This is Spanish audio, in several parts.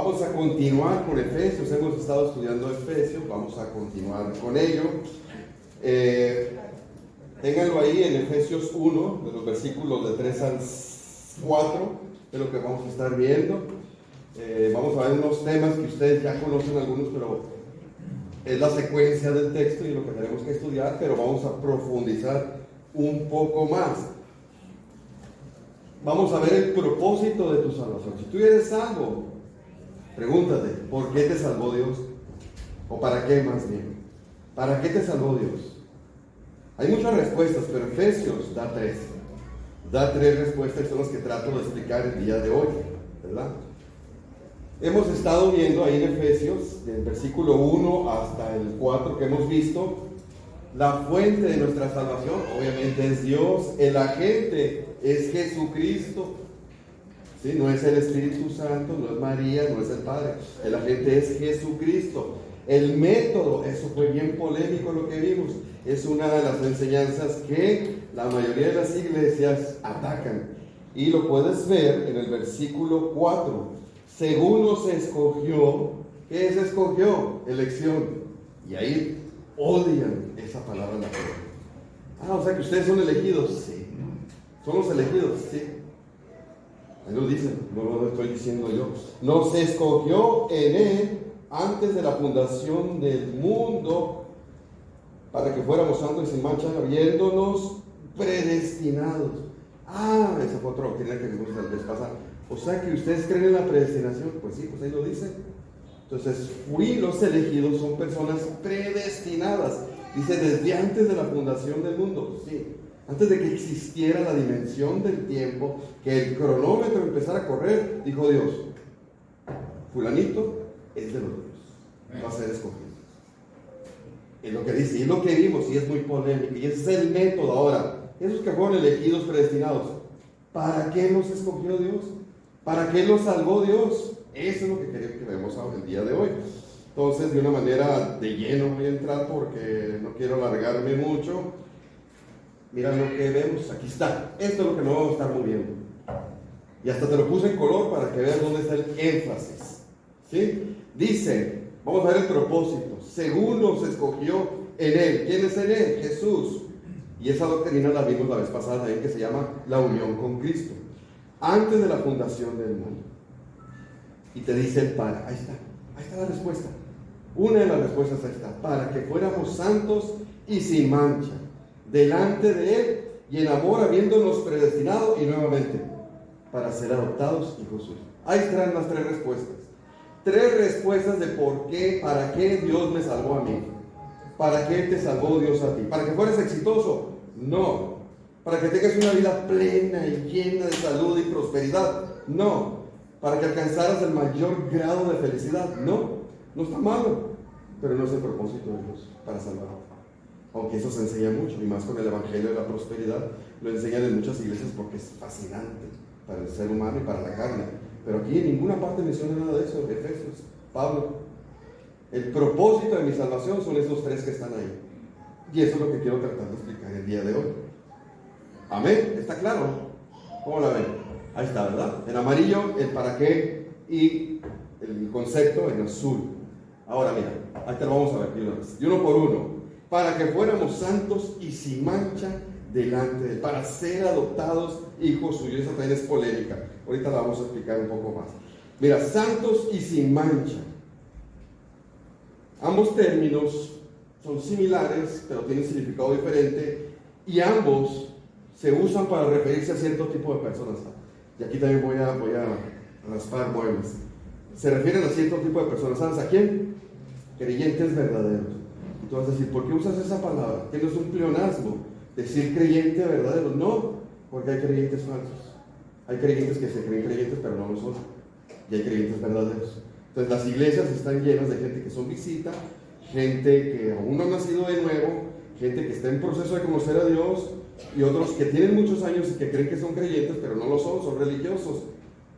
Vamos a continuar con Efesios. Hemos estado estudiando Efesios, vamos a continuar con ello. Ténganlo ahí en Efesios 1, de los versículos de 3 al 4, es lo que vamos a estar viendo. Vamos a ver unos temas que ustedes ya conocen algunos, pero es la secuencia del texto y lo que tenemos que estudiar, pero vamos a profundizar un poco más. Vamos a ver el propósito de tu salvación. Si tú eres salvo, pregúntate, ¿por qué te salvó Dios? ¿O para qué más bien? ¿Para qué te salvó Dios? Hay muchas respuestas, pero Efesios da tres. Da tres respuestas, que son las que trato de explicar el día de hoy, ¿verdad? Hemos estado viendo ahí en Efesios, del versículo 1 hasta el 4 que hemos visto, la fuente de nuestra salvación, obviamente es Dios, el agente es Jesucristo, ¿sí? No es el Espíritu Santo, no es María, no es el Padre, el agente es Jesucristo. El método, eso fue bien polémico lo que vimos, es una de las enseñanzas que la mayoría de las iglesias atacan, y lo puedes ver en el versículo 4, según nos escogió. ¿Qué se escogió? Elección, y ahí odian esa palabra en la Biblia. O sea que ustedes son elegidos, sí. ¿Son los elegidos? Sí. Ahí lo dicen, no lo estoy diciendo yo. Nos escogió en Él antes de la fundación del mundo, para que fuéramos santos y sin mancha, habiéndonos predestinados. Esa fue otra doctrina que vimos la vez pasada. O sea que ustedes creen en la predestinación. Pues sí, pues ahí lo dice. Entonces, los elegidos son personas predestinadas. Dice, desde antes de la fundación del mundo. Sí, antes de que existiera la dimensión del tiempo, que el cronómetro empezara a correr, dijo Dios, fulanito es de los míos, va a ser escogido. Es lo que dice, y es lo que vimos, y es muy polémico, y ese es el método. Ahora, esos que fueron elegidos, predestinados, ¿para qué los escogió Dios? ¿Para qué los salvó Dios? Eso es lo que queremos que veamos el día de hoy. Entonces, de una manera de lleno voy a entrar porque no quiero alargarme mucho. Mira lo que vemos, aquí está. Esto es lo que no vamos a estar moviendo. Y hasta te lo puse en color para que veas dónde está el énfasis. ¿Sí? Dice, vamos a ver el propósito. Según nos escogió en Él. ¿Quién es en Él? Jesús. Y esa doctrina la vimos la vez pasada también, que se llama la unión con Cristo. Antes de la fundación del mundo. Y te dice el para. Ahí está la respuesta. Una de las respuestas ahí está. Para que fuéramos santos y sin mancha delante de Él, y en amor habiéndonos predestinado, y nuevamente para ser adoptados hijos suyos. Ahí están las tres respuestas. Tres respuestas de por qué, para qué Dios me salvó a mí. ¿Para qué te salvó Dios a ti? ¿Para que fueras exitoso? No. ¿Para que tengas una vida plena y llena de salud y prosperidad? No. ¿Para que alcanzaras el mayor grado de felicidad? No. No está malo, pero no es el propósito de Dios para salvar. Aunque eso se enseña mucho, y más con el Evangelio de la Prosperidad, lo enseñan en muchas iglesias porque es fascinante para el ser humano y para la carne. Pero aquí en ninguna parte menciona nada de eso, en Efesios, Pablo. El propósito de mi salvación son esos tres que están ahí. Y eso es lo que quiero tratar de explicar el día de hoy. Amén, ¿está claro? ¿Cómo la ven? Ahí está, ¿verdad? En amarillo, el para qué, y el concepto en azul. Ahora mira, ahí te lo vamos a ver de uno por uno. Para que fuéramos santos y sin mancha delante de Él, para ser adoptados hijos suyos. Esa también es polémica, ahorita la vamos a explicar un poco más. Mira, santos y sin mancha. Ambos términos son similares, pero tienen significado diferente, y ambos se usan para referirse a cierto tipo de personas. Y aquí también voy a raspar muebles. Se refieren a cierto tipo de personas. ¿Sabes a quién? Creyentes verdaderos. Y tú vas a decir, ¿por qué usas esa palabra? Que no es un pleonasmo decir creyente verdadero. No, porque hay creyentes falsos. Hay creyentes que se creen creyentes pero no lo son. Y hay creyentes verdaderos. Entonces las iglesias están llenas de gente que son visita, gente que aún no ha nacido de nuevo, gente que está en proceso de conocer a Dios, y otros que tienen muchos años y que creen que son creyentes pero no lo son religiosos,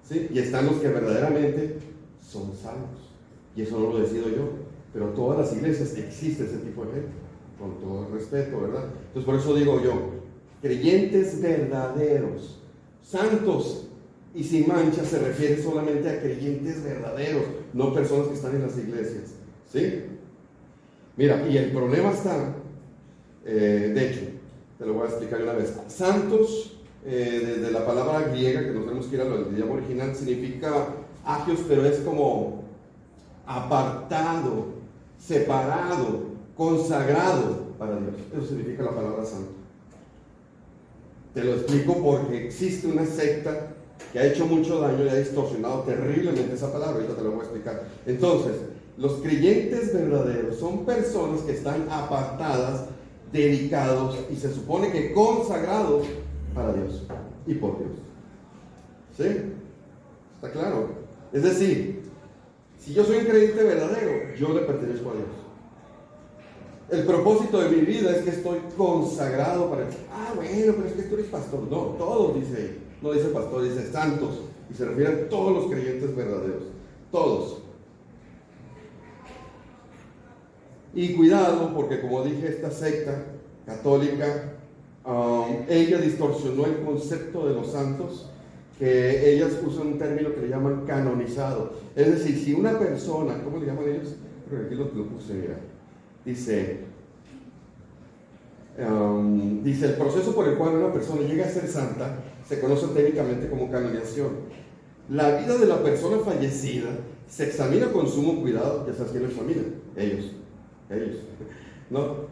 ¿sí? Y están los que verdaderamente son salvos. Y eso no lo decido yo, pero todas las iglesias existe ese tipo de gente, con todo el respeto, ¿verdad? Entonces por eso digo yo, creyentes verdaderos, santos Y sin mancha se refiere solamente a creyentes verdaderos, no personas que están en las iglesias. ¿Sí? Mira, y el problema está, de hecho, te lo voy a explicar una vez. Santos, de la palabra griega, que nos tenemos que ir al idioma original, significa agios, pero es como apartado, separado, consagrado para Dios. Eso significa la palabra santo. Te lo explico porque existe una secta que ha hecho mucho daño y ha distorsionado terriblemente esa palabra. Ahorita te lo voy a explicar. Entonces, los creyentes verdaderos son personas que están apartadas, dedicados y se supone que consagrados para Dios y por Dios. ¿Sí? ¿Está claro? Es decir, si yo soy un creyente verdadero, yo le pertenezco a Dios. El propósito de mi vida es que estoy consagrado para Dios. Bueno, pero es que tú eres pastor. No, todos dice ahí. No dice pastor, dice santos. Y se refiere a todos los creyentes verdaderos. Todos. Y cuidado, porque como dije, esta secta católica, ella distorsionó el concepto de los santos, que ellas usan un término que le llaman canonizado. Es decir, si una persona, ¿cómo le llaman ellos? Creo que aquí lo puse, mira. Dice, el proceso por el cual una persona llega a ser santa se conoce técnicamente como canonización. La vida de la persona fallecida se examina con sumo cuidado, ya sabes quién es familia, ellos, ¿no?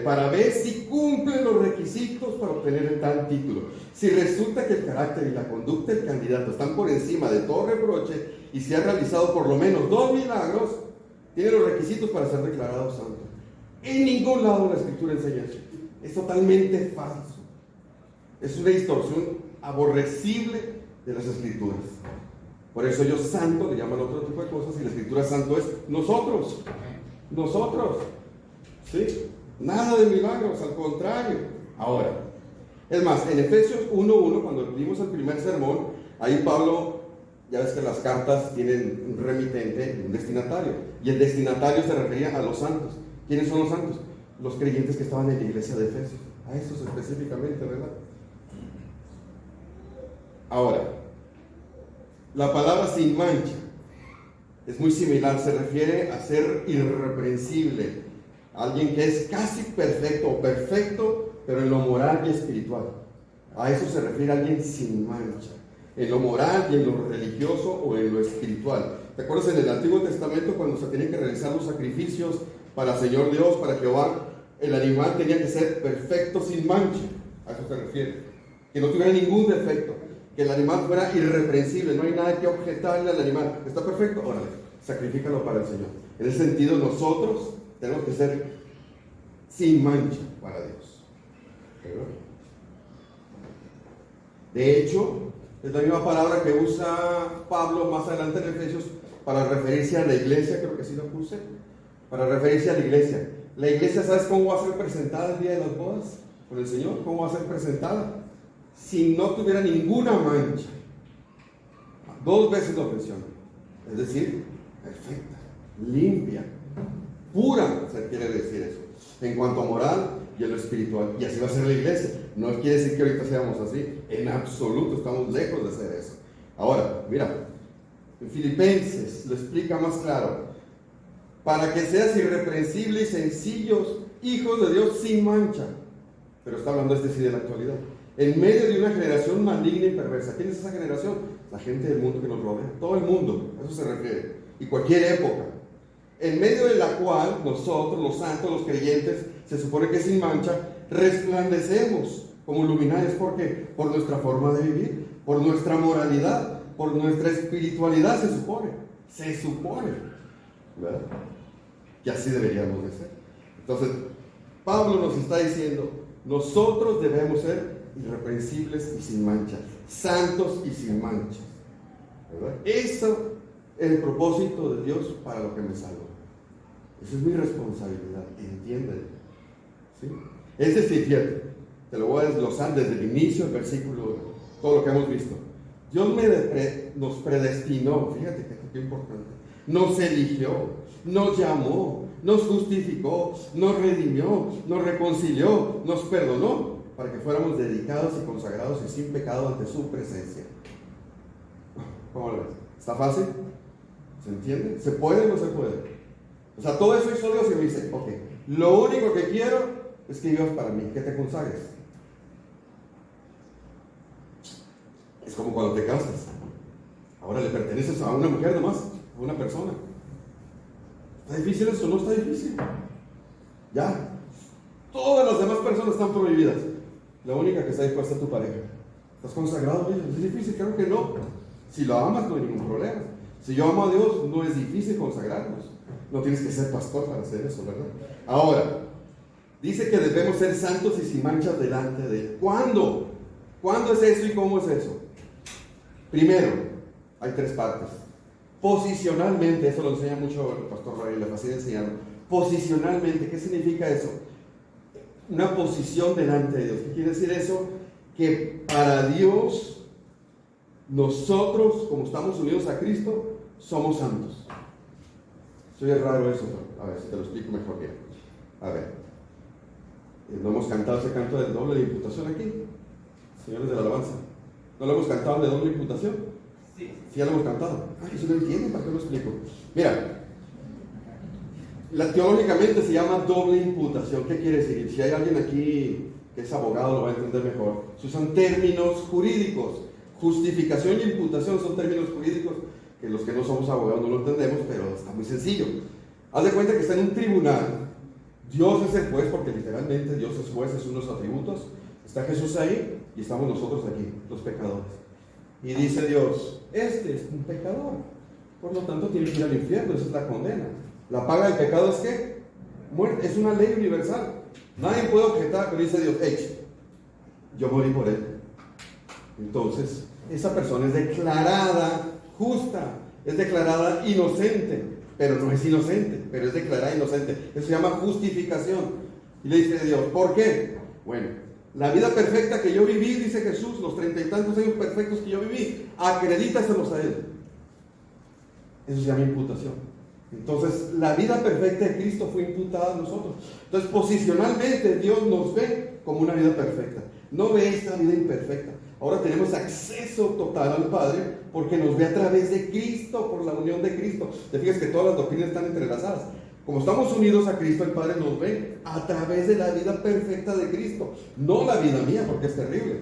Para ver si cumplen los requisitos para obtener el tal título. Si resulta que el carácter y la conducta del candidato están por encima de todo reproche y si ha realizado por lo menos 2 milagros, tiene los requisitos para ser declarado santo. En ningún lado la Escritura enseña eso. Es totalmente falso. Es una distorsión aborrecible de las Escrituras. Por eso ellos santo le llaman otro tipo de cosas y la Escritura santo es nosotros. Nosotros. ¿Sí? Nada de milagros, al contrario. Ahora, es más, en Efesios 1:1, cuando vimos el primer sermón, ahí Pablo, ya ves que las cartas tienen un remitente y un destinatario. Y el destinatario se refería a los santos. ¿Quiénes son los santos? Los creyentes que estaban en la iglesia de Efesios. A estos específicamente, ¿verdad? Ahora, la palabra sin mancha es muy similar, se refiere a ser irreprensible, alguien que es casi perfecto o perfecto, pero en lo moral y espiritual. A eso se refiere alguien sin mancha, en lo moral y en lo religioso o en lo espiritual. ¿Te acuerdas en el Antiguo Testamento cuando se tenían que realizar los sacrificios para el Señor Dios, para Jehová? El animal tenía que ser perfecto sin mancha, a eso se refiere, que no tuviera ningún defecto, que el animal fuera irreprensible, no hay nada que objetarle al animal. ¿Está perfecto? Órale, sacrifícalo para el Señor. En ese sentido, nosotros tenemos que ser sin mancha para Dios. De hecho, es la misma palabra que usa Pablo más adelante en Efesios para referirse a la iglesia, creo que sí lo puse, para referirse a la iglesia. La iglesia, ¿sabes cómo va a ser presentada el día de las bodas por el Señor? ¿Cómo va a ser presentada? Si no tuviera ninguna mancha. 2 veces lo menciona. Es decir, perfecta, limpia, pura, se quiere decir eso. En cuanto a moral y en lo espiritual. Y así va a ser la iglesia. No quiere decir que ahorita seamos así. En absoluto, estamos lejos de ser eso. Ahora, mira, en Filipenses lo explica más claro. Para que seas irreprensible y sencillos, hijos de Dios sin mancha. Pero está hablando sí de la actualidad. En medio de una generación maligna y perversa. ¿Quién es esa generación? La gente del mundo que nos rodea. Todo el mundo, a eso se refiere. Y cualquier época. En medio de la cual nosotros, los santos, los creyentes, se supone que sin mancha, resplandecemos como luminarios. ¿Por qué? Por nuestra forma de vivir, por nuestra moralidad, por nuestra espiritualidad, se supone. Se supone. ¿Verdad? Y así deberíamos de ser. Entonces, Pablo nos está diciendo, nosotros debemos ser irreprensibles y sin mancha, santos y sin mancha. ¿Verdad? Eso es el propósito de Dios para lo que me salvó. Esa es mi responsabilidad, entiéndelo. ¿Sí? Es decir, fíjate, te lo voy a desglosar desde el inicio del versículo, todo lo que hemos visto. Dios nos predestinó, fíjate qué importante, nos eligió, nos llamó, nos justificó, nos redimió, nos reconcilió, nos perdonó, para que fuéramos dedicados y consagrados y sin pecado ante su presencia. ¿Cómo lo ves? ¿Está fácil? ¿Se entiende? ¿Se puede o no se puede? O sea, todo eso hizo Dios y me dice, ok, lo único que quiero es que vivas para mí, que te consagres. Es como cuando te casas. Ahora le perteneces a una mujer nomás, a una persona. ¿Está difícil eso? No está difícil. Ya. Todas las demás personas están prohibidas. La única que está dispuesta es tu pareja. ¿Estás consagrado a ella? ¿Es difícil? Creo que no. Si lo amas, no hay ningún problema. Si yo amo a Dios, no es difícil consagrarnos. No tienes que ser pastor para hacer eso, ¿verdad? Ahora, dice que debemos ser santos y sin manchas delante de Él. ¿Cuándo? ¿Cuándo es eso y cómo es eso? Primero, hay tres partes. Posicionalmente, eso lo enseña mucho el pastor Roy, le fascina enseñarlo. Posicionalmente, ¿qué significa eso? Una posición delante de Dios. ¿Qué quiere decir eso? Que para Dios, nosotros, como estamos unidos a Cristo, somos santos. Soy raro eso, a ver si te lo explico mejor bien. A ver, no hemos cantado ese canto del doble de imputación aquí, señores de la alabanza. ¿No lo hemos cantado de doble imputación? Sí. Sí, ya lo hemos cantado. Ay, eso no entienden, ¿para qué lo explico? Mira, teológicamente se llama doble imputación. ¿Qué quiere decir? Si hay alguien aquí que es abogado, lo va a entender mejor. Se usan términos jurídicos. Justificación y imputación son términos jurídicos que los que no somos abogados no lo entendemos, pero está muy sencillo. Haz de cuenta que está en un tribunal. Dios es el juez, porque literalmente Dios es juez, es unos atributos. Está Jesús ahí y estamos nosotros aquí, los pecadores. Y dice Dios, este es un pecador, por lo tanto tiene que ir al infierno, esa es la condena. La paga del pecado es ¿qué? Muerte, es una ley universal. Nadie puede objetar, pero dice Dios, yo morí por él. Entonces, esa persona es declarada justa, es declarada inocente, pero no es inocente, pero es declarada inocente. Eso se llama justificación. Y le dice Dios, ¿por qué? Bueno, la vida perfecta que yo viví, dice Jesús, los 30 y tantos años perfectos que yo viví, acredítaselos a Él. Eso se llama imputación. Entonces, la vida perfecta de Cristo fue imputada a nosotros. Entonces, posicionalmente, Dios nos ve como una vida perfecta. No ve esta vida imperfecta. Ahora tenemos acceso total al Padre porque nos ve a través de Cristo, por la unión de Cristo. Te fijas que todas las doctrinas están entrelazadas. Como estamos unidos a Cristo, el Padre nos ve a través de la vida perfecta de Cristo. No la vida mía, porque es terrible.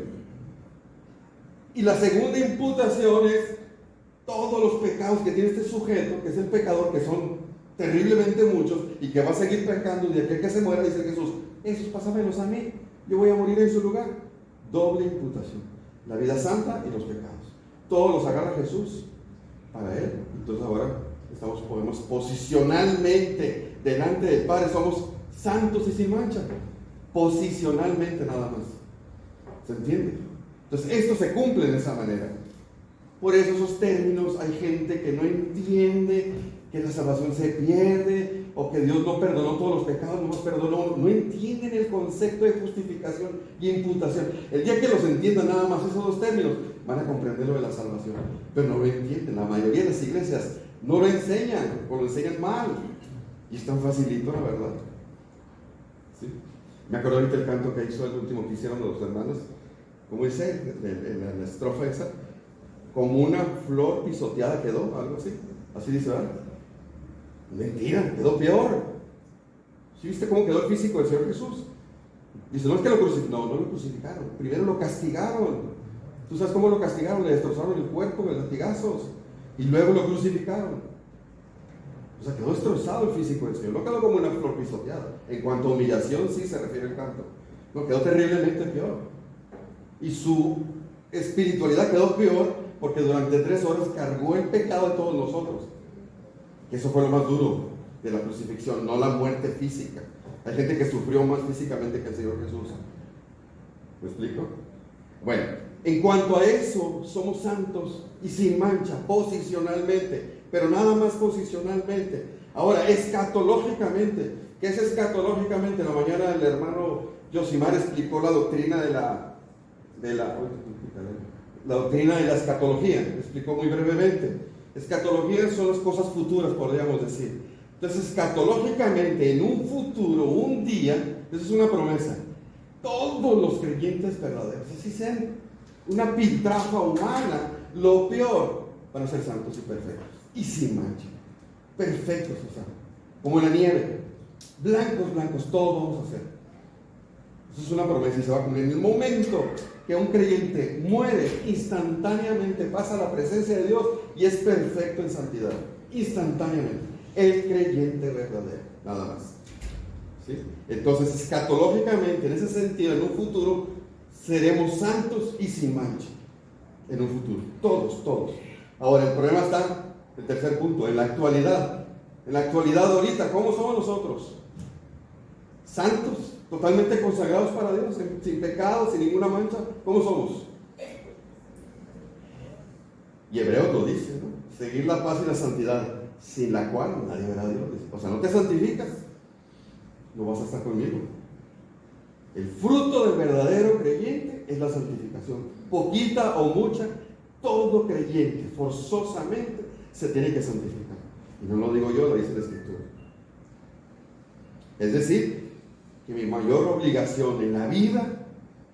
Y la segunda imputación es todos los pecados que tiene este sujeto, que es el pecador, que son terriblemente muchos, y que va a seguir pecando, y de aquel que se muera, dice Jesús, esos pásamelos a mí, yo voy a morir en su lugar. Doble imputación. La vida santa y los pecados. Todos los agarra Jesús para Él. Entonces ahora podemos posicionalmente delante del Padre, somos santos y sin mancha. Posicionalmente nada más. ¿Se entiende? Entonces esto se cumple de esa manera. Por eso esos términos, hay gente que no entiende que la salvación se pierde, o que Dios no perdonó todos los pecados, no los perdonó. No entienden el concepto de justificación y imputación. El día que los entiendan nada más esos dos términos, van a comprender lo de la salvación. Pero no lo entienden. La mayoría de las iglesias no lo enseñan, o lo enseñan mal. Y es tan facilito, la verdad. ¿Sí? Me acuerdo ahorita el canto que hizo el último que hicieron los hermanos. ¿Cómo dice? En la estrofa esa. Como una flor pisoteada quedó, algo así. Así dice, ¿verdad? Mentira, quedó peor. ¿Sí viste cómo quedó el físico del Señor Jesús? Dice, no es que lo crucificaron, no lo crucificaron. Primero lo castigaron. ¿Tú sabes cómo lo castigaron? Le destrozaron el cuerpo con latigazos. Y luego lo crucificaron. O sea, quedó destrozado el físico del Señor. No quedó como una flor pisoteada. En cuanto a humillación, sí se refiere el canto. No, quedó terriblemente peor. Y su espiritualidad quedó peor porque durante 3 horas cargó el pecado de todos nosotros. Que eso fue lo más duro de la crucifixión, no la muerte física. Hay gente que sufrió más físicamente que el Señor Jesús. ¿Me explico? Bueno, en cuanto a eso, somos santos y sin mancha, posicionalmente, pero nada más posicionalmente. Ahora, escatológicamente, ¿qué es escatológicamente? La mañana el hermano Yosimar explicó la doctrina de la doctrina de la escatología, explicó muy brevemente. Escatología son las cosas futuras, podríamos decir. Entonces, escatológicamente, en un futuro, un día, eso es una promesa. Todos los creyentes verdaderos, así sean una piltrafa humana, lo peor, van a ser santos y perfectos, y sin mancha, perfectos, o sea, como la nieve, blancos, blancos, todos vamos a ser. Eso es una promesa y se va a cumplir. En el momento que un creyente muere, instantáneamente pasa a la presencia de Dios y es perfecto en santidad, instantáneamente, el creyente verdadero, nada más. ¿Sí? Entonces, escatológicamente, en ese sentido, en un futuro, seremos santos y sin mancha, en un futuro, todos. Ahora, el problema está, el tercer punto, en la actualidad. En la actualidad ahorita, ¿cómo somos nosotros? Santos, totalmente consagrados para Dios, sin pecado, sin ninguna mancha. ¿Cómo somos? Y Hebreos lo dice, ¿no? Seguir la paz y la santidad, sin la cual nadie verá a Dios. O sea, no te santificas, no vas a estar conmigo. El fruto del verdadero creyente es la santificación. Poquita o mucha, todo creyente forzosamente se tiene que santificar. Y no lo digo yo, lo dice la Escritura. Es decir, que mi mayor obligación en la vida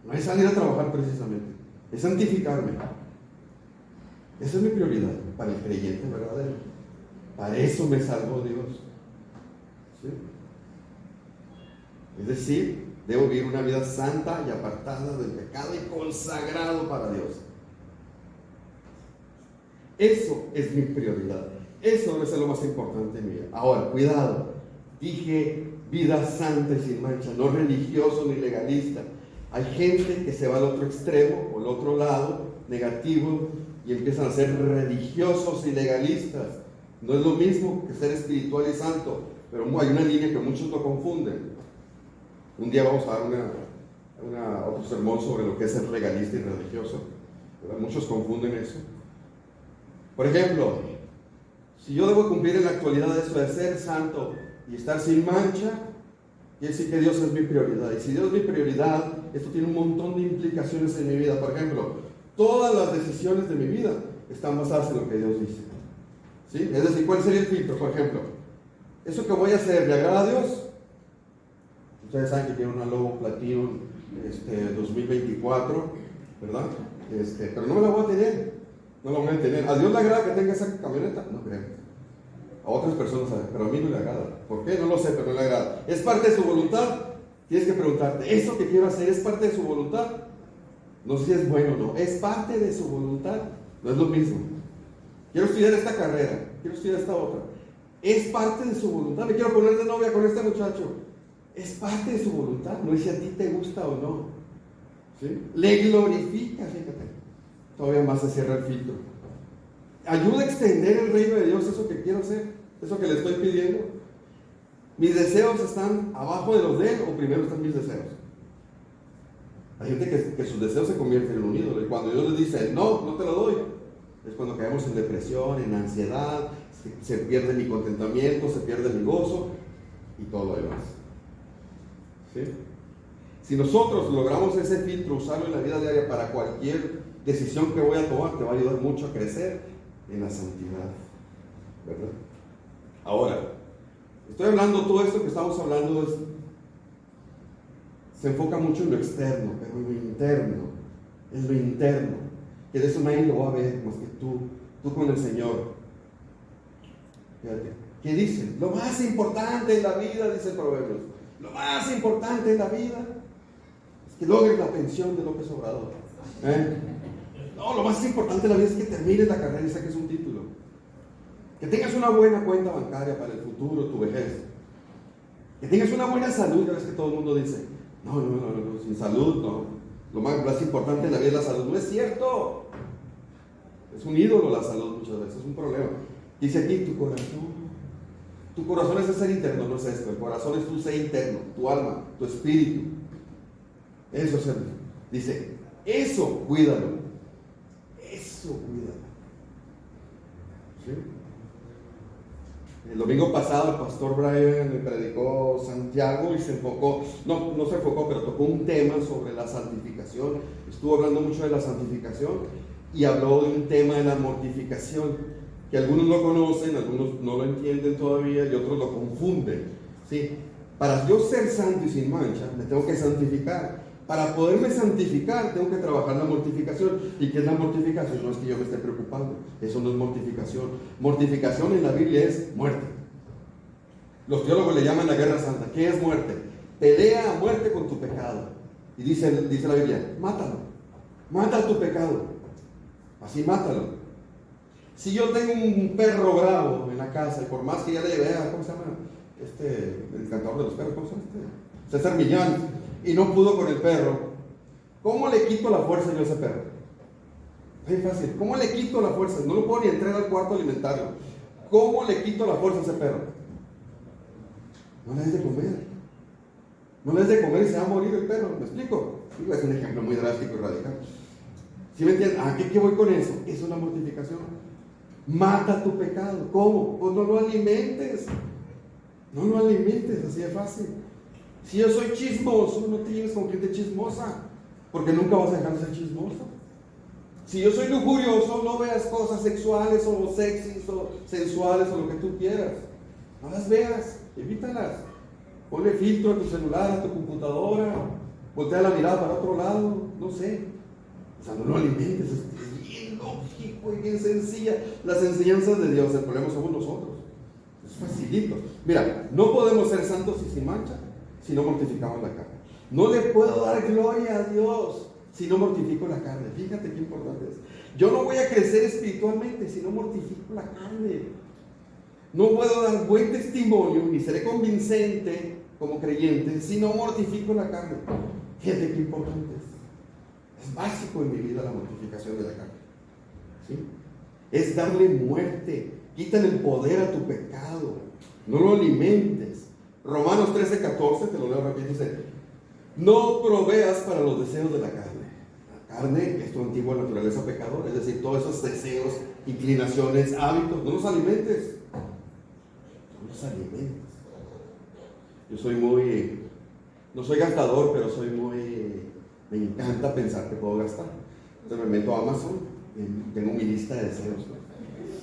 no es salir a trabajar precisamente, es santificarme. Esa es mi prioridad para el creyente verdadero. Para eso me salvó Dios. ¿Sí? Es decir, debo vivir una vida santa y apartada del pecado y consagrado para Dios. Eso es mi prioridad. Eso debe ser lo más importante en mi vida. Ahora, cuidado. Dije vida santa y sin mancha, no religioso ni legalista. Hay gente que se va al otro extremo o al otro lado, negativo, y empiezan a ser religiosos y legalistas. No es lo mismo que ser espiritual y santo, pero hay una línea que muchos lo confunden. Un día vamos a dar otro sermón sobre lo que es ser legalista y religioso, ¿verdad? Muchos confunden eso. Por ejemplo, si yo debo cumplir en la actualidad eso de ser santo y estar sin mancha, quiere decir que Dios es mi prioridad. Y si Dios es mi prioridad, esto tiene un montón de implicaciones en mi vida. Por ejemplo, todas las decisiones de mi vida están basadas en lo que Dios dice. ¿Sí? Es decir, ¿cuál sería el filtro? Por ejemplo, ¿eso que voy a hacer le agrada a Dios? Ustedes saben que tiene una Lobo Platinum 2024, ¿verdad? Pero no me la voy a tener. No la voy a tener. ¿A Dios le agrada que tenga esa camioneta? No creo. A otras personas, pero a mí no le agrada. ¿Por qué? No lo sé, pero no le agrada. ¿Es parte de su voluntad? Tienes que preguntarte, ¿eso que quiero hacer es parte de su voluntad? No sé si es bueno o no. ¿Es parte de su voluntad? No es lo mismo. Quiero estudiar esta carrera, quiero estudiar esta otra. ¿Es parte de su voluntad? Me quiero poner de novia con este muchacho. ¿Es parte de su voluntad? No es si a ti te gusta o no. ¿Sí? Le glorifica, fíjate. Todavía más se cierra el filtro. Ayuda a extender el reino de Dios, eso que quiero hacer, eso que le estoy pidiendo. ¿Mis deseos están abajo de los de Él o primero están mis deseos? Hay gente que sus deseos se convierten en un ídolo y cuando Dios les dice, no, no te lo doy, es cuando caemos en depresión, en ansiedad, se pierde mi contentamiento, se pierde mi gozo y todo lo demás. ¿Sí? Si nosotros logramos ese filtro, usarlo en la vida diaria para cualquier decisión que voy a tomar, te va a ayudar mucho a crecer en la santidad, ¿verdad? Ahora, estoy hablando, todo esto que estamos hablando se enfoca mucho en lo externo, pero en lo interno, que de eso nadie lo va a ver más que tú con el Señor. Fíjate, ¿qué dice? Lo más importante en la vida, dice el Proverbios, lo más importante en la vida es que logres la pensión de López Obrador. No, lo más importante en la vida es que termines la carrera y saques un título. Que tengas una buena cuenta bancaria para el futuro, tu vejez. Que tengas una buena salud, ya ves que todo el mundo dice, no, sin salud no. Lo más importante en la vida es la salud. No es cierto. Es un ídolo la salud muchas veces, es un problema. Dice aquí tu corazón. Tu corazón es el ser interno, no es esto. El corazón es tu ser interno, tu alma, tu espíritu. Eso es el. Dice, eso cuídalo. Eso cuídalo. ¿Sí? El domingo pasado el pastor Brian me predicó Santiago y se enfocó, no se enfocó, pero tocó un tema sobre la santificación. Estuvo hablando mucho de la santificación y habló de un tema de la mortificación, que algunos lo conocen, algunos no lo entienden todavía y otros lo confunden. ¿Sí? Para yo ser santo y sin mancha, me tengo que santificar. Para poderme santificar, tengo que trabajar la mortificación. ¿Y qué es la mortificación? No es que yo me esté preocupando. Eso no es mortificación. Mortificación en la Biblia es muerte. Los teólogos le llaman la guerra santa. ¿Qué es muerte? Pelea a muerte con tu pecado. Y dice la Biblia, mátalo. Mata tu pecado. Así mátalo. Si yo tengo un perro bravo en la casa, y por más que ya le lleve a, ¿cómo se llama? El encantador de los perros, ¿cómo se llama? César Millán, y no pudo con el perro, ¿cómo le quito la fuerza yo a ese perro? Es fácil. ¿Cómo le quito la fuerza? No lo puedo ni entrar al cuarto a alimentarlo. ¿Cómo le quito la fuerza a ese perro? No le des de comer. No le des de comer y se va a morir el perro. ¿Me explico? Digo, es un ejemplo muy drástico y radical. ¿Sí me entienden? ¿A qué voy con eso? Eso es la mortificación. Mata tu pecado. ¿Cómo? Pues no lo alimentes. No lo alimentes, así de fácil. Si yo soy chismoso, no te lleves con gente chismosa, porque nunca vas a dejar de ser chismoso. Si yo soy lujurioso, no veas cosas sexuales o sexys o sensuales o lo que tú quieras. No las veas, evítalas. Ponle filtro a tu celular, a tu computadora, voltea la mirada para otro lado, no sé. O sea, no lo alimentes, es bien lógico y bien sencilla. Las enseñanzas de Dios, el problema somos nosotros. Es facilito. Mira, no podemos ser santos y sin mancha si no mortificamos la carne. No le puedo dar gloria a Dios si no mortifico la carne. Fíjate qué importante es. Yo no voy a crecer espiritualmente si no mortifico la carne. No puedo dar buen testimonio ni seré convincente como creyente si no mortifico la carne. Fíjate qué importante es. Es básico en mi vida la mortificación de la carne. ¿Sí? Es darle muerte. Quítale el poder a tu pecado. No lo alimentes. Romanos 13:14, te lo leo rápido, dice: no proveas para los deseos de la carne. La carne es tu antigua naturaleza pecadora, es decir, todos esos deseos, inclinaciones, hábitos. No los alimentes. No los alimentes. Yo soy no soy gastador, pero me encanta pensar que puedo gastar. Entonces me meto a Amazon y tengo mi lista de deseos, ¿no?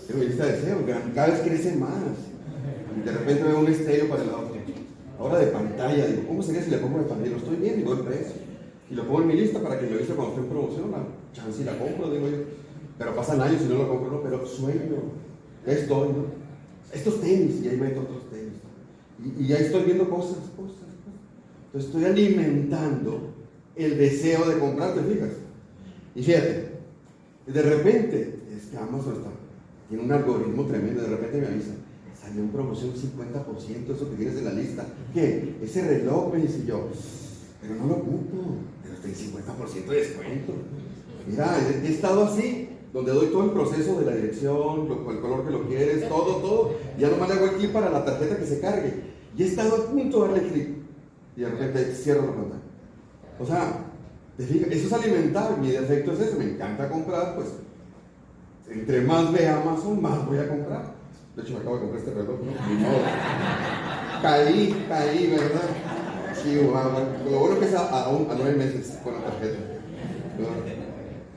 Tengo mi lista de deseos, cada vez crece más. Y de repente veo un estéreo para el auto. Ahora de pantalla, digo, ¿cómo sería si le pongo de pantalla? Lo estoy viendo y doy precio. Y lo pongo en mi lista para que me avise cuando esté en promoción. La chance y la compro, digo yo. Pero pasan años y no lo compro, no, pero sueño. Ya estoy, ¿no? Estos tenis, y ahí meto otros tenis, ¿no? Y ya estoy viendo cosas. Entonces estoy alimentando el deseo de comprar, ¿te fijas? Y fíjate, de repente, es que Amazon tiene un algoritmo tremendo, de repente me avisa, salió en promoción 50%, eso que tienes en la lista. ¿Qué? Ese reloj, me dice yo, pero no lo ocupo, pero estoy en 50% de descuento. Mira, he estado así, donde doy todo el proceso de la dirección, el color que lo quieres, todo, ya nomás le hago el clic para la tarjeta que se cargue. Y he estado a punto de darle clic, y de repente cierro la pantalla. O sea, te fijas, eso es alimentar, mi defecto es ese, me encanta comprar, pues, entre más vea Amazon, más voy a comprar. De hecho, me acabo de comprar este reloj, ¿no? Ni modo. Caí, ¿verdad? Sí, bueno, lo bueno que es a 9 meses con la tarjeta, ¿no?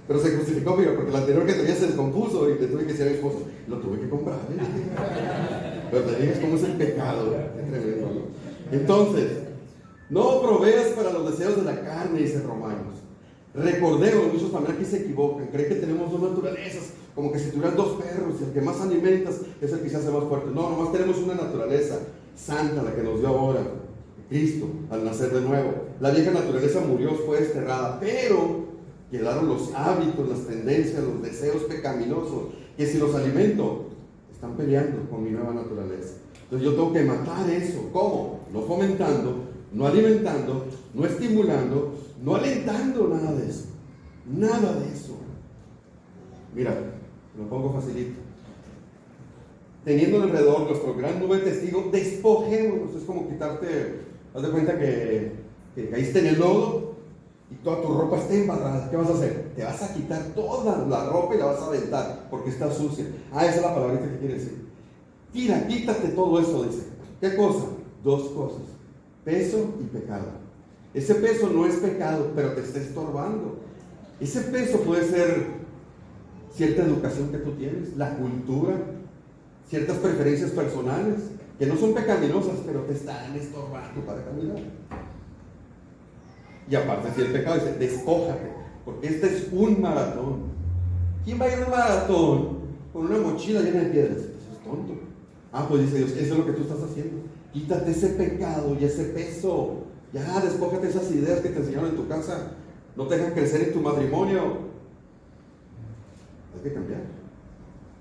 Pero se justificó, mira, porque el anterior que tenía se descompuso y le tuve que decir a mi esposo, lo tuve que comprar, ¿eh? Pero te digas cómo es el pecado, qué tremendo, ¿no? Entonces, no proveas para los deseos de la carne, dice Romanos. Recordemos, muchos familiares que se equivocan, creen que tenemos dos naturalezas, como que si tuvieras dos perros y el que más alimentas es el que se hace más fuerte. No, nomás tenemos una naturaleza santa, la que nos dio ahora Cristo al nacer de nuevo. La vieja naturaleza murió, fue desterrada, pero quedaron los hábitos, las tendencias, los deseos pecaminosos, que si los alimento, están peleando con mi nueva naturaleza. Entonces yo tengo que matar eso. ¿Cómo? No fomentando, no alimentando, no estimulando, no alentando nada de eso. Nada de eso. Mira, lo pongo facilito. Teniendo alrededor nuestro gran nube de testigos, despojémonos. Es como quitarte, haz de cuenta que caíste en el lodo y toda tu ropa está embarrada. ¿Qué vas a hacer? Te vas a quitar toda la ropa y la vas a aventar porque está sucia. Esa es la palabrita que quiere decir. Quítate todo eso, dice. ¿Qué cosa? Dos cosas: peso y pecado. Ese peso no es pecado, pero te está estorbando. Ese peso puede ser cierta educación que tú tienes, la cultura, ciertas preferencias personales, que no son pecaminosas, pero te están estorbando para caminar. Y aparte, si el pecado dice, despójate, porque este es un maratón. ¿Quién va a ir a un maratón con una mochila llena de piedras? Eso es tonto. Pues dice Dios, eso es lo que tú estás haciendo. Quítate ese pecado y ese peso. Ya, despójate esas ideas que te enseñaron en tu casa. No te dejan crecer en tu matrimonio. Hay que cambiar.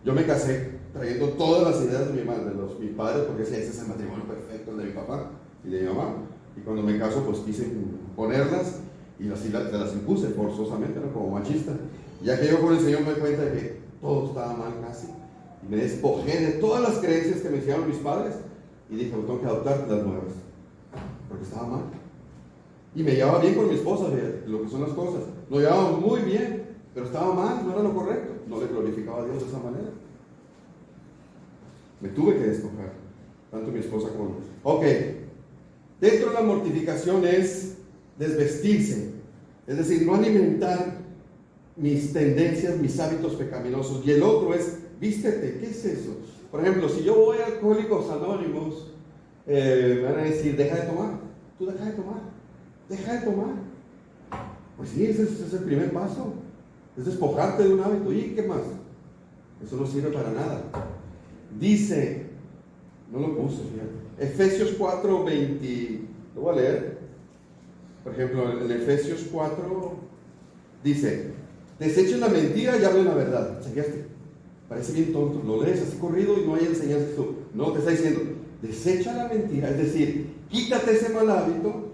Yo me casé trayendo todas las ideas de mi madre, de mis padres, porque decía, ese es el matrimonio perfecto, el de mi papá y de mi mamá. Y cuando me caso, pues quise ponerlas y te las impuse forzosamente, ¿no? Como machista. Ya que yo con el Señor me di cuenta de que todo estaba mal casi. Y me despojé de todas las creencias que me enseñaron mis padres y dije, tengo que adoptar las nuevas, porque estaba mal. Y me llevaba bien con mi esposa, fíjate, lo que son las cosas. Nos llevábamos muy bien, pero estaba mal, no era lo correcto. No le glorificaba a Dios de esa manera. Me tuve que despojar, tanto mi esposa como yo. Ok, dentro de la mortificación es desvestirse, es decir, no alimentar mis tendencias, mis hábitos pecaminosos. Y el otro es, vístete. ¿Qué es eso? Por ejemplo, si yo voy a Alcohólicos Anónimos, me van a decir, deja de tomar. Tú deja de tomar. Deja de tomar. Pues sí, ese es el primer paso. Es despojarte de un hábito. ¿Y qué más? Eso no sirve para nada. Dice, no lo puse, fíjate. Efesios 4, 20. Lo voy a leer. Por ejemplo, en Efesios 4 dice, desechen la mentira y hablen la verdad. ¿Chequeaste? Parece bien tonto. Lo lees así corrido y no hay enseñanza. No, te está diciendo, desecha la mentira. Es decir, quítate ese mal hábito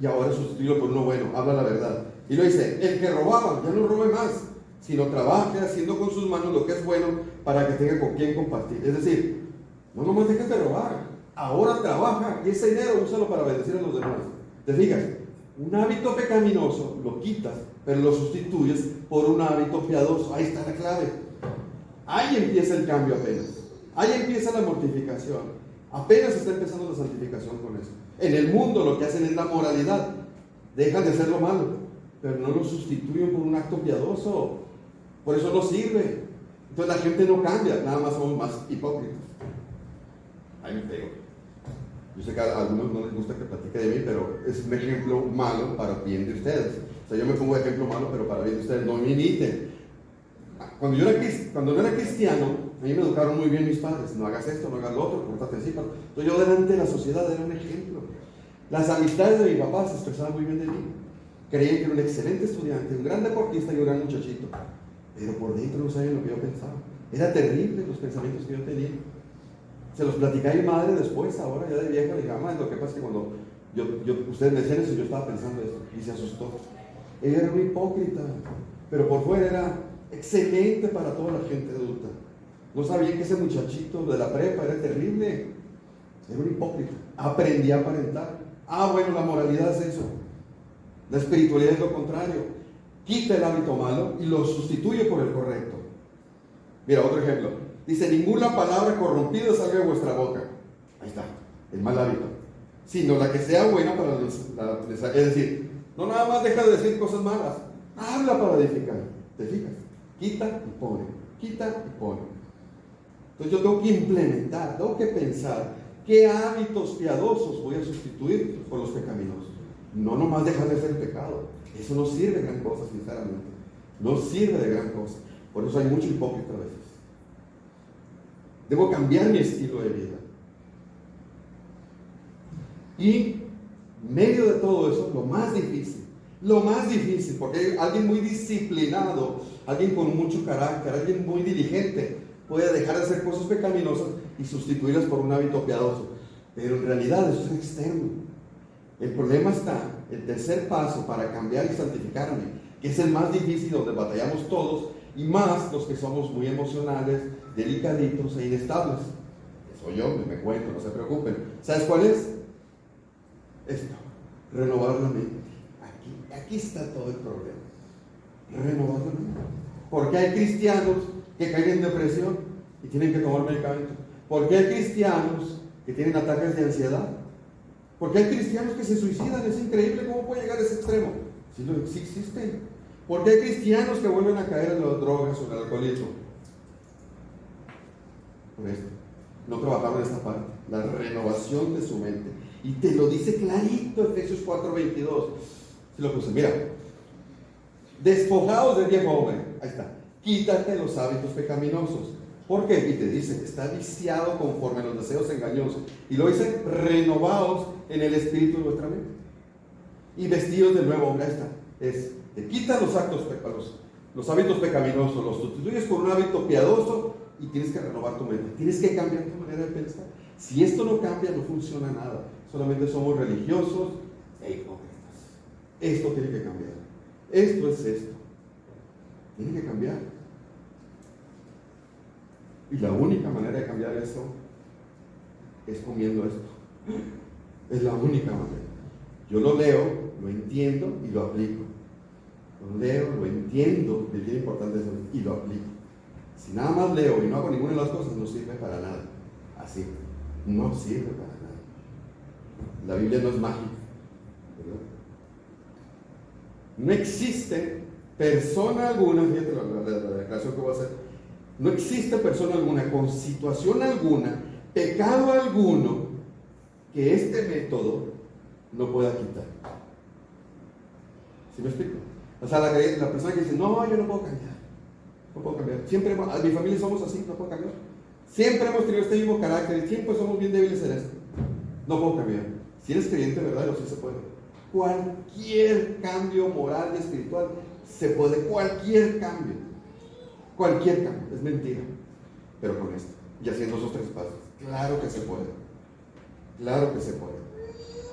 y ahora sustituirlo por uno bueno. Habla la verdad. Y lo dice, el que robaba, ya no robe más, sino trabaje haciendo con sus manos lo que es bueno para que tenga con quien compartir. Es decir, no nomás dejes de robar. Ahora trabaja y ese dinero úsalo para bendecir a los demás. ¿Te fijas? Un hábito pecaminoso lo quitas, pero lo sustituyes por un hábito piadoso. Ahí está la clave. Ahí empieza el cambio apenas. Ahí empieza la mortificación. Apenas está empezando la santificación con eso. En el mundo lo que hacen es la moralidad. Dejan de hacer lo malo, pero no lo sustituyen por un acto piadoso. Por eso no sirve. Entonces la gente no cambia, nada más somos más hipócritas. Ahí me pego. Yo sé que a algunos no les gusta que platique de mí, pero es un ejemplo malo para bien de ustedes. O sea, yo me pongo de ejemplo malo, pero para bien de ustedes. No me imiten. Cuando no era cristiano, a mí me educaron muy bien mis padres. No hagas esto, no hagas lo otro, pórtate así. Entonces yo delante de la sociedad era un ejemplo. Las amistades de mi papá se expresaban muy bien de mí. Creían que era un excelente estudiante, un gran deportista y un gran muchachito. Pero por dentro no sabían lo que yo pensaba. Era terrible los pensamientos que yo tenía. Se los platicé a mi madre después, ahora ya de vieja. Le dije, mamá, lo que pasa es que cuando ustedes me decían eso, yo estaba pensando esto. Y se asustó. Ella era muy hipócrita, pero por fuera era excelente para toda la gente adulta. No sabía que ese muchachito de la prepa era terrible. Era un hipócrita. Aprendí a aparentar. Bueno, la moralidad es eso. La espiritualidad es lo contrario. Quita el hábito malo y lo sustituye por el correcto. Mira, otro ejemplo. Dice, ninguna palabra corrompida salga de vuestra boca. Ahí está, el mal hábito. Sino la que sea buena para es decir, no nada más deja de decir cosas malas. Habla para edificar. ¿Te fijas? Quita y pone. Quita y pone. Entonces yo tengo que implementar, tengo que pensar qué hábitos piadosos voy a sustituir por los pecaminosos. No nomás dejar de hacer el pecado. Eso no sirve de gran cosa, sinceramente. No sirve de gran cosa. Por eso hay mucho hipócrita a veces. Debo cambiar mi estilo de vida. Y en medio de todo eso, lo más difícil, porque hay alguien muy disciplinado, alguien con mucho carácter, alguien muy diligente, puede dejar de hacer cosas pecaminosas y sustituirlas por un hábito piadoso. Pero en realidad eso es externo. El problema está, el tercer paso para cambiar y santificarme, que es el más difícil, donde batallamos todos, y más los que somos muy emocionales, delicaditos e inestables. Soy yo, me cuento, no se preocupen. ¿Sabes cuál es? Esto, renovar la mente. Aquí está todo el problema. Renovar la mente. Porque hay cristianos que caen en depresión y tienen que tomar medicamentos. Porque hay cristianos que tienen ataques de ansiedad. Porque hay cristianos que se suicidan. Es increíble cómo puede llegar a ese extremo. Sí existen. Porque hay cristianos que vuelven a caer en las drogas o en el alcoholismo. Por esto. No trabajaron esta parte. La renovación de su mente. Y te lo dice clarito Efesios 4:22. Sí lo puse, mira. Despojados del viejo hombre. Ahí está. Quítate los hábitos pecaminosos. ¿Por qué? Y te dice, está viciado conforme a los deseos engañosos. Y lo dice, renovados en el espíritu de vuestra mente. Y vestidos del nuevo hombre. Ahí está. Te quitas los hábitos pecaminosos, los sustituyes por un hábito piadoso y tienes que renovar tu mente. Tienes que cambiar tu manera de pensar. Si esto no cambia, no funciona nada. Solamente somos religiosos e hipócritas. Esto tiene que cambiar. Esto es esto. Tiene que cambiar. Y la única manera de cambiar esto es comiendo esto. Es la única manera. Yo lo leo, lo entiendo y lo aplico. Lo leo, lo entiendo, es bien importante eso, y lo aplico. Si nada más leo y no hago ninguna de las cosas, no sirve para nada. Así, no sirve para nada. La Biblia no es mágica, ¿verdad? No existe persona alguna, fíjate la declaración que voy a hacer, no existe persona alguna, con situación alguna, pecado alguno, que este método no pueda quitar. ¿Sí me explico? O sea, la persona que dice, no, yo no puedo cambiar. No puedo cambiar. Siempre, mi familia somos así, no puedo cambiar. Siempre hemos tenido este mismo carácter y siempre somos bien débiles en esto. No puedo cambiar. Si eres creyente, ¿verdad? Sí se puede. Cualquier cambio moral y espiritual se puede. Cualquier cambio. Cualquier cambio. Es mentira. Pero con esto. Y haciendo esos 3 pasos. Claro que se puede. Claro que se puede.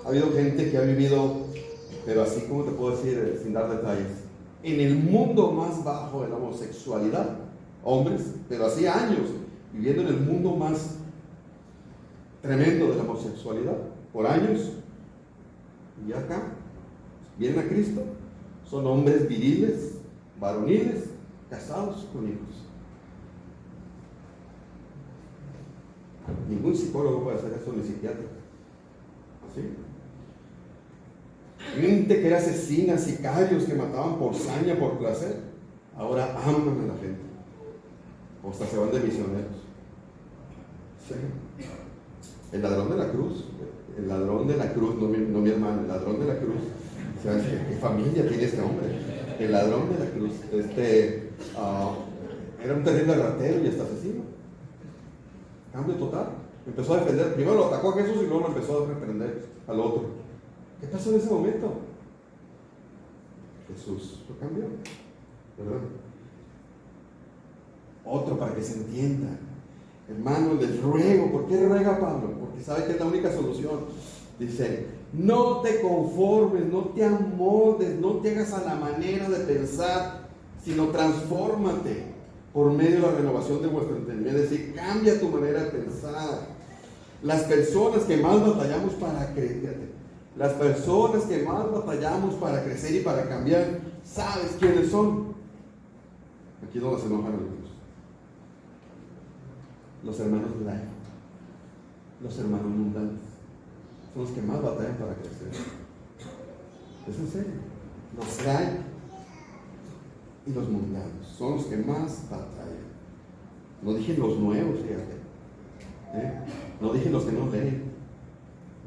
Ha habido gente que ha vivido, pero así como te puedo decir, sin dar detalles, en el mundo más bajo de la homosexualidad, hombres, pero así años, viviendo en el mundo más tremendo de la homosexualidad, por años, y acá, vienen a Cristo, son hombres viriles, varoniles, casados con hijos. Ningún psicólogo puede hacer eso, ni psiquiatra. ¿Sí? Gente que era asesina, sicarios que mataban por saña, por placer, ahora aman a la gente. O hasta se van de misioneros. ¿Sí? El ladrón de la cruz, no mi hermano, el ladrón de la cruz. ¿Sabes qué familia tiene este hombre? El ladrón de la cruz. Era un terrible ratero y hasta asesino. Cambio total. Empezó a defender, primero lo atacó a Jesús y luego lo empezó a reprender al otro. ¿Qué pasó en ese momento? Jesús lo cambió, ¿verdad? Otro para que se entienda. Hermanos, les ruego. ¿Por qué ruega Pablo? Porque sabe que es la única solución. Dice, no te conformes, no te amoldes, no te hagas a la manera de pensar, sino transfórmate por medio de la renovación de vuestro entendimiento. Es decir, cambia tu manera de pensar. Las personas que más batallamos para crecer, las personas que más batallamos para crecer y para cambiar, ¿sabes quiénes son? Aquí no se enojan algunos. Los hermanos light, los hermanos mundanos, son los que más batallan para crecer. Es en serio. Los light y los mundanos son los que más batallan. No dije los nuevos, fíjate. No dije los que no leen.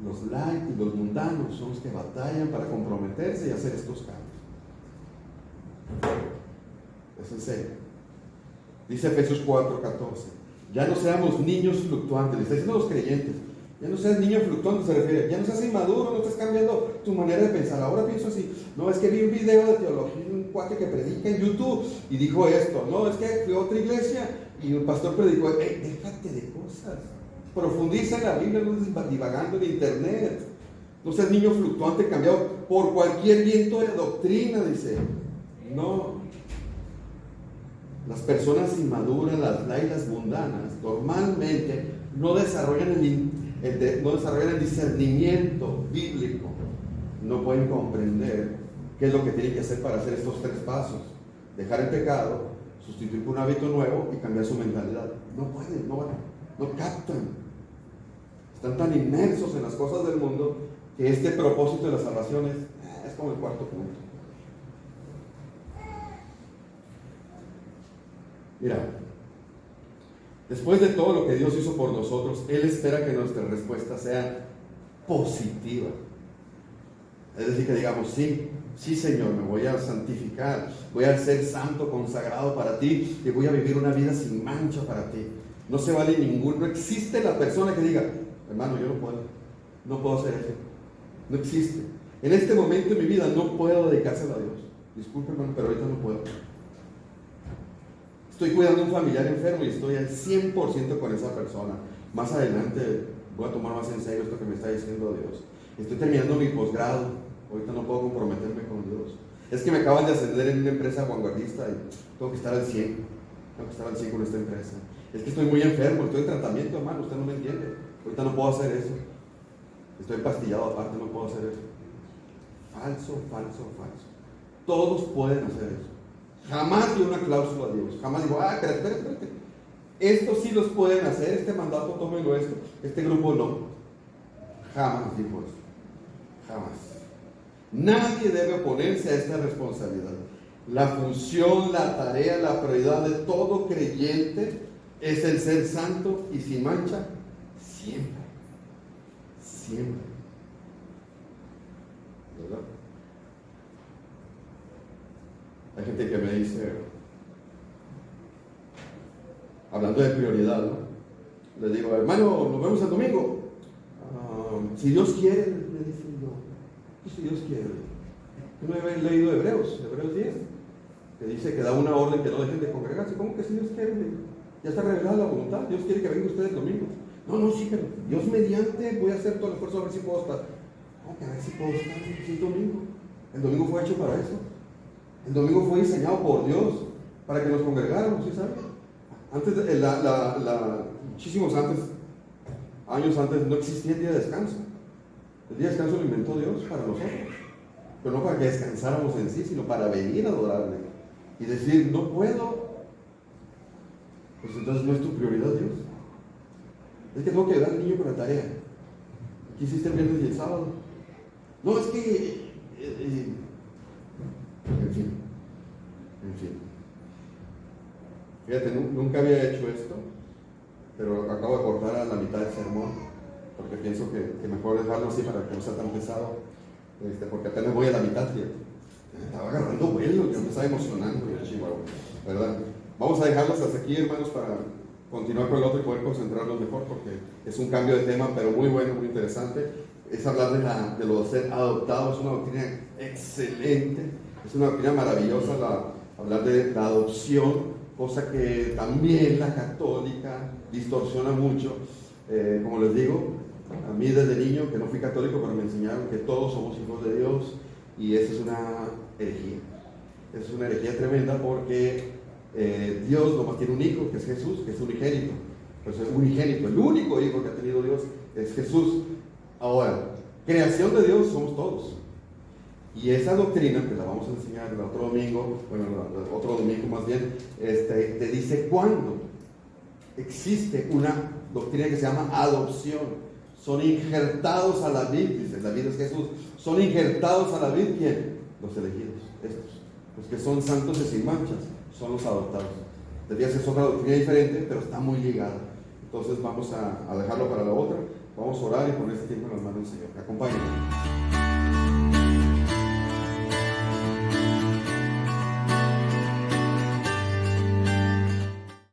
Los light y los mundanos son los que batallan para comprometerse y hacer estos cambios. Es en serio. Dice Efesios 4:14. Ya no seamos niños fluctuantes. Le está diciendo a los creyentes. Ya no seas niño fluctuante, se refiere. Ya no seas inmaduro, no estés cambiando tu manera de pensar. Ahora pienso así. No, es que vi un video de teología, un cuate que predica en YouTube y dijo esto. No, es que fui a otra iglesia y un pastor predicó. Déjate de cosas. Profundiza en la Biblia, no estés divagando en internet. No seas niño fluctuante cambiado por cualquier viento de doctrina, dice. No. Las personas inmaduras, las mundanas, normalmente no desarrollan el discernimiento bíblico. No pueden comprender qué es lo que tienen que hacer para hacer estos 3 pasos. Dejar el pecado, sustituir por un hábito nuevo y cambiar su mentalidad. No pueden, no captan. Están tan inmersos en las cosas del mundo que este propósito de la salvación es como el 4º punto. Mira, después de todo lo que Dios hizo por nosotros, Él espera que nuestra respuesta sea positiva. Es decir, que digamos, sí, sí Señor, me voy a santificar, voy a ser santo, consagrado para ti y voy a vivir una vida sin mancha para ti. No se vale no existe la persona que diga, hermano, yo no puedo hacer eso. No existe. En este momento de mi vida no puedo dedicárselo a Dios. Disculpe, hermano, pero ahorita no puedo. Estoy cuidando a un familiar enfermo y estoy al 100% con esa persona. Más adelante voy a tomar más en serio esto que me está diciendo Dios. Estoy terminando mi posgrado. Ahorita no puedo comprometerme con Dios. Es que me acaban de ascender en una empresa vanguardista y tengo que estar al 100. Tengo que estar al 100 con esta empresa. Es que estoy muy enfermo, estoy en tratamiento, hermano. Usted no me entiende. Ahorita no puedo hacer eso. Estoy empastillado aparte, no puedo hacer eso. Falso, falso, falso. Todos pueden hacer eso. Jamás dio una cláusula a Dios. Jamás dijo, espérate. Estos sí los pueden hacer, este mandato tómenlo esto, este grupo no. Jamás dijo eso. Jamás. Nadie debe oponerse a esta responsabilidad. La función, la tarea, la prioridad de todo creyente es el ser santo y sin mancha siempre. Siempre. ¿Verdad? Hay gente que me dice, hablando de prioridad, ¿no? Le digo, hermano, nos vemos el domingo. Si Dios quiere, le dice yo. Si Dios quiere. Yo no he leído Hebreos 10, que dice que da una orden que no dejen de congregarse. ¿Cómo que si Dios quiere? Ya está revelada la voluntad. Dios quiere que vengan ustedes el domingo. No, sí, pero Dios mediante voy a hacer todo el esfuerzo a ver si puedo estar. Que a ver si puedo estar, si es domingo. El domingo fue hecho para eso. El domingo fue diseñado por Dios para que nos congregáramos, ¿sí saben? Antes, muchísimos años antes, no existía el día de descanso. El día de descanso lo inventó Dios para nosotros. Pero no para que descansáramos en sí, sino para venir a adorarle. Y decir, no puedo. Pues entonces no es tu prioridad, Dios. Es que tengo que ayudar al niño con la tarea. ¿Qué hiciste el viernes y el sábado? No, es que... En fin. Fíjate, nunca había hecho esto, pero acabo de cortar a la mitad del sermón, porque pienso que mejor dejarlo así para que no sea tan pesado, porque apenas voy a la mitad, fíjate. Estaba agarrando vuelo, yo me estaba emocionando, ¿verdad? Vamos a dejarlos hasta aquí, hermanos, para continuar con el otro y poder concentrarnos mejor, porque es un cambio de tema, pero muy bueno, muy interesante. Es hablar de lo de ser adoptado, es una doctrina excelente, es una doctrina maravillosa, hablar de la adopción, cosa que también la católica distorsiona mucho. Como les digo, a mí desde niño, que no fui católico, pero me enseñaron que todos somos hijos de Dios, y esa es una herejía. Es una herejía tremenda porque Dios nomás tiene un hijo, que es Jesús, que es unigénito. Pues es unigénito, el único hijo que ha tenido Dios es Jesús. Ahora, creación de Dios somos todos. Y esa doctrina, que la vamos a enseñar el otro domingo, otro domingo más bien, te dice cuándo existe una doctrina que se llama adopción. Son injertados a la vid, dice, la vid es Jesús. Son injertados a la vid, ¿quién? Los elegidos, estos. Los que son santos y sin manchas, son los adoptados. Debía ser otra doctrina diferente, pero está muy ligada. Entonces vamos a dejarlo para la otra. Vamos a orar y poner este tiempo en las manos del Señor. Acompáñenme.